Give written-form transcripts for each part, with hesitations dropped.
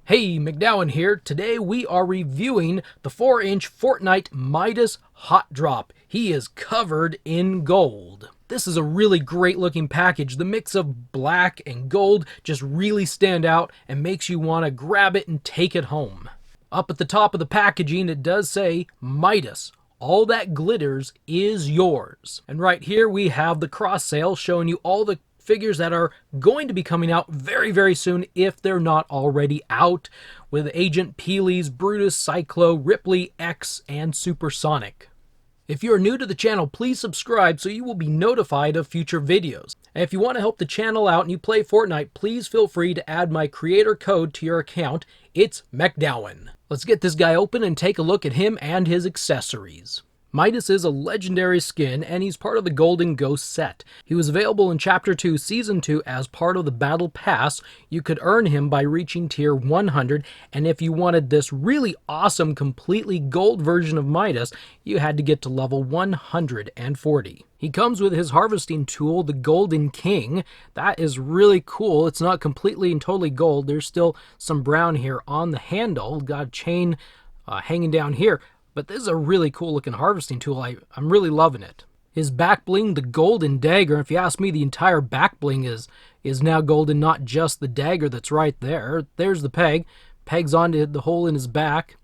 Hey, MacDowin here. Today we are reviewing the 4-inch Fortnite Midas Hot Drop. He is covered in gold. This is a really great looking package. The mix of black and gold just really stand out and makes you want to grab it and take it home. Up at the top of the packaging it does say Midas. All that glitters is yours. And right here we have the cross sale showing you all the figures that are going to be coming out very, very soon if they're not already out, with Agent Peely's, Brutus, Cyclo, Ripley, X, and Supersonic. If you're new to the channel, please subscribe so you will be notified of future videos. And if you want to help the channel out and you play Fortnite, please feel free to add my creator code to your account. It's MacDowin. Let's get this guy open and take a look at him and his accessories. Midas is a legendary skin, and he's part of the Golden Ghost set. He was available in Chapter 2, Season 2 as part of the Battle Pass. You could earn him by reaching tier 100, and if you wanted this really awesome, completely gold version of Midas, you had to get to level 140. He comes with his harvesting tool, the Golden King. That is really cool. It's not completely and totally gold. There's still some brown here on the handle. Got a chain hanging down here. But this is a really cool looking harvesting tool. I'm really loving it. His back bling, the golden dagger. If you ask me, the entire back bling is now golden, not just the dagger that's right there. There's the peg. Pegs onto the hole in his back.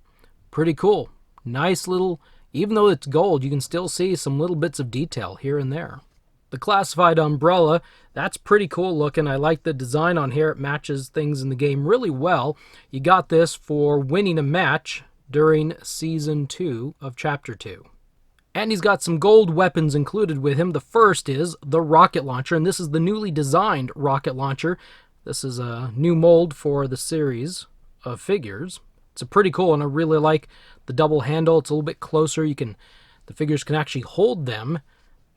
Pretty cool. Nice little, even though it's gold, you can still see some little bits of detail here and there. The classified umbrella, that's pretty cool looking. I like the design on here. It matches things in the game really well. You got this for winning a match during Season 2 of Chapter 2. And he's got some gold weapons included with him. The first is the rocket launcher, and this is the newly designed rocket launcher. This is a new mold for the series of figures. It's a pretty cool, and I really like the double handle. It's a little bit closer. The figures can actually hold them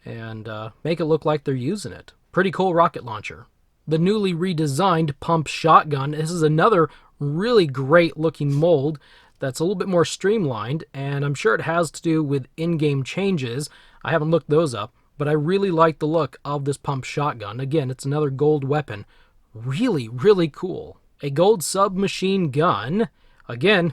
and make it look like they're using it. Pretty cool rocket launcher. The newly redesigned pump shotgun. This is another really great looking mold that's a little bit more streamlined, and I'm sure it has to do with in-game changes. I haven't looked those up, but I really like the look of this pump shotgun. Again, it's another gold weapon. Really, really cool. A gold submachine gun. Again,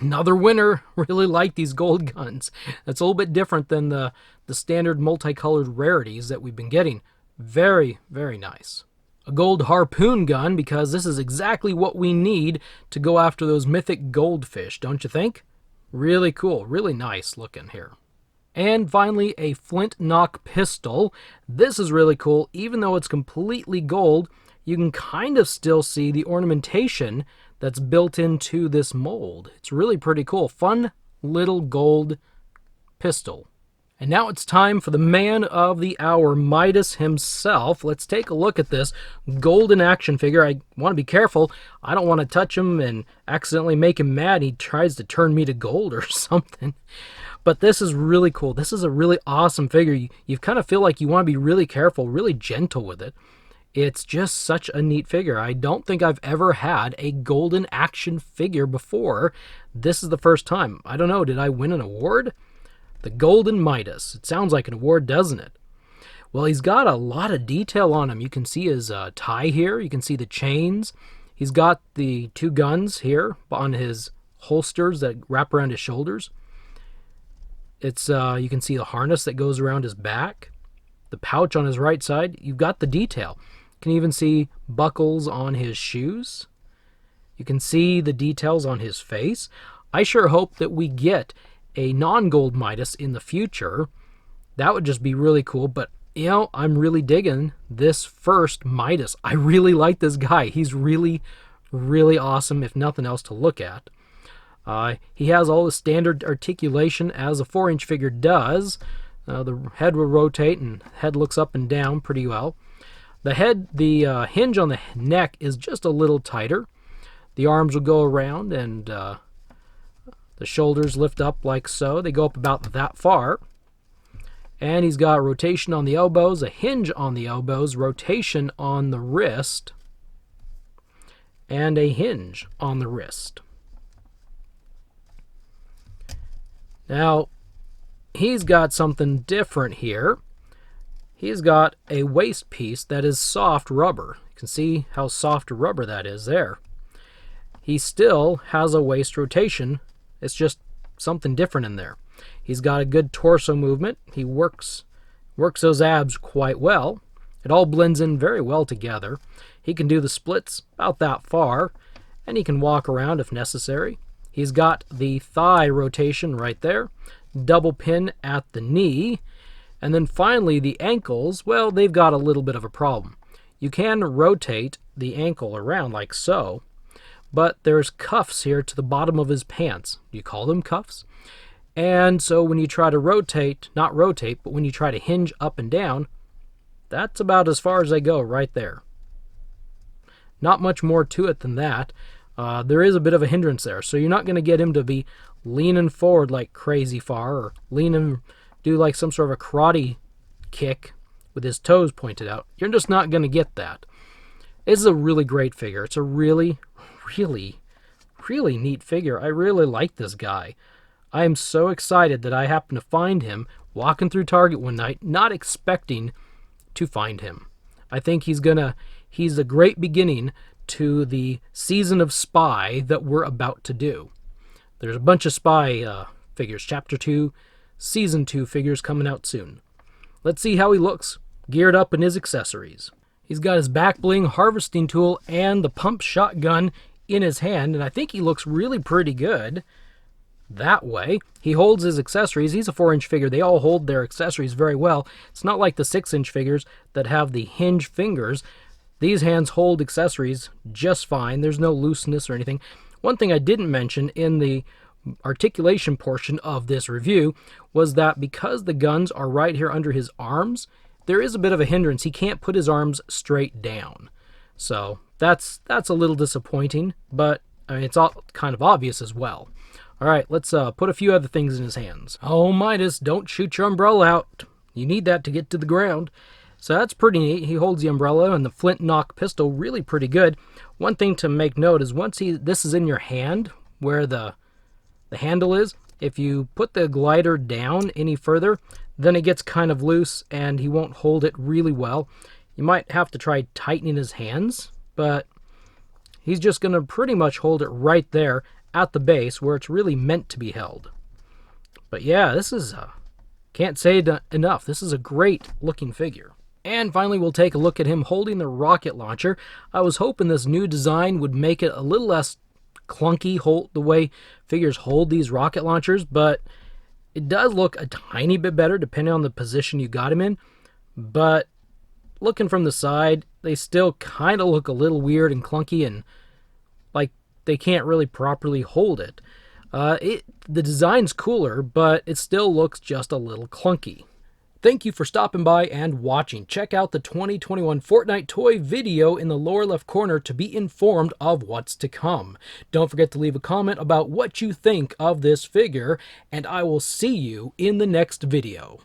another winner. Really like these gold guns. That's a little bit different than the standard multicolored rarities that we've been getting. Very, very nice. A gold harpoon gun, because this is exactly what we need to go after those mythic goldfish, don't you think? Really cool, really nice looking here. And finally, a Flint-Knock Pistol. This is really cool. Even though it's completely gold, you can kind of still see the ornamentation that's built into this mold. It's really pretty cool. Fun little gold pistol. And now it's time for the man of the hour, Midas himself. Let's take a look at this golden action figure. I want to be careful. I don't want to touch him and accidentally make him mad. He tries to turn me to gold or something. But this is really cool. This is a really awesome figure. You kind of feel like you want to be really careful, really gentle with it. It's just such a neat figure. I don't think I've ever had a golden action figure before. This is the first time. I don't know, did I win an award? The Golden Midas. It sounds like an award, doesn't it? Well, he's got a lot of detail on him. You can see his tie here. You can see the chains. He's got the two guns here on his holsters that wrap around his shoulders. It's you can see the harness that goes around his back. The pouch on his right side. You've got the detail. You can even see buckles on his shoes. You can see the details on his face. I sure hope that we get a non-gold Midas in the future. That would just be really cool. But you know, I'm really digging this first Midas. I really like this guy. He's really, really awesome, if nothing else to look at. He has all the standard articulation as a 4-inch figure does. The head will rotate and head looks up and down pretty well. The hinge on the neck is just a little tighter. The arms will go around, and the shoulders lift up like so. They go up about that far. And he's got rotation on the elbows, a hinge on the elbows, rotation on the wrist, and a hinge on the wrist. Now, he's got something different here. He's got a waist piece that is soft rubber. You can see how soft rubber that is there. he still has a waist rotation. It's just something different in there. He's got a good torso movement. He works those abs quite well. It all blends in very well together. He can do the splits about that far, and he can walk around if necessary. He's got the thigh rotation right there, double pin at the knee, and then finally the ankles, well, they've got a little bit of a problem. You can rotate the ankle around like so, but there's cuffs here to the bottom of his pants. You call them cuffs? And so when you try to rotate, not rotate, but when you try to hinge up and down, that's about as far as they go right there. Not much more to it than that. There is a bit of a hindrance there, so you're not going to get him to be leaning forward like crazy far, or do like some sort of a karate kick with his toes pointed out. You're just not going to get that. This is a really great figure. It's a really, really, really neat figure. I really like this guy. I am so excited that I happened to find him walking through Target one night, not expecting to find him. I think he's a great beginning to the season of Spy that we're about to do. There's a bunch of Spy figures, Chapter 2, Season 2 figures coming out soon. Let's see how he looks, geared up in his accessories. He's got his back bling harvesting tool and the pump shotgun in his hand, and I think he looks really pretty good that way. He holds his accessories. He's a 4-inch figure. They all hold their accessories very well. It's not like the 6-inch figures that have the hinge fingers. These hands hold accessories just fine. There's no looseness or anything. One thing I didn't mention in the articulation portion of this review was that because the guns are right here under his arms, there is a bit of a hindrance. He can't put his arms straight down. So that's a little disappointing, but I mean, it's all kind of obvious as well. All right, let's put a few other things in his hands. Oh, Midas, don't shoot your umbrella out. You need that to get to the ground. So that's pretty neat. He holds the umbrella and the Flint-Knock Pistol really pretty good. One thing to make note is once this is in your hand, where the handle is, if you put the glider down any further, then it gets kind of loose and he won't hold it really well. You might have to try tightening his hands, but he's just going to pretty much hold it right there at the base where it's really meant to be held. But yeah, this is, can't say it enough. This is a great looking figure. And finally, we'll take a look at him holding the rocket launcher. I was hoping this new design would make it a little less clunky, the way figures hold these rocket launchers, but it does look a tiny bit better depending on the position you got him in. But looking from the side, they still kind of look a little weird and clunky and like they can't really properly hold it. The design's cooler, but it still looks just a little clunky. Thank you for stopping by and watching. Check out the 2021 Fortnite toy video in the lower left corner to be informed of what's to come. Don't forget to leave a comment about what you think of this figure, and I will see you in the next video.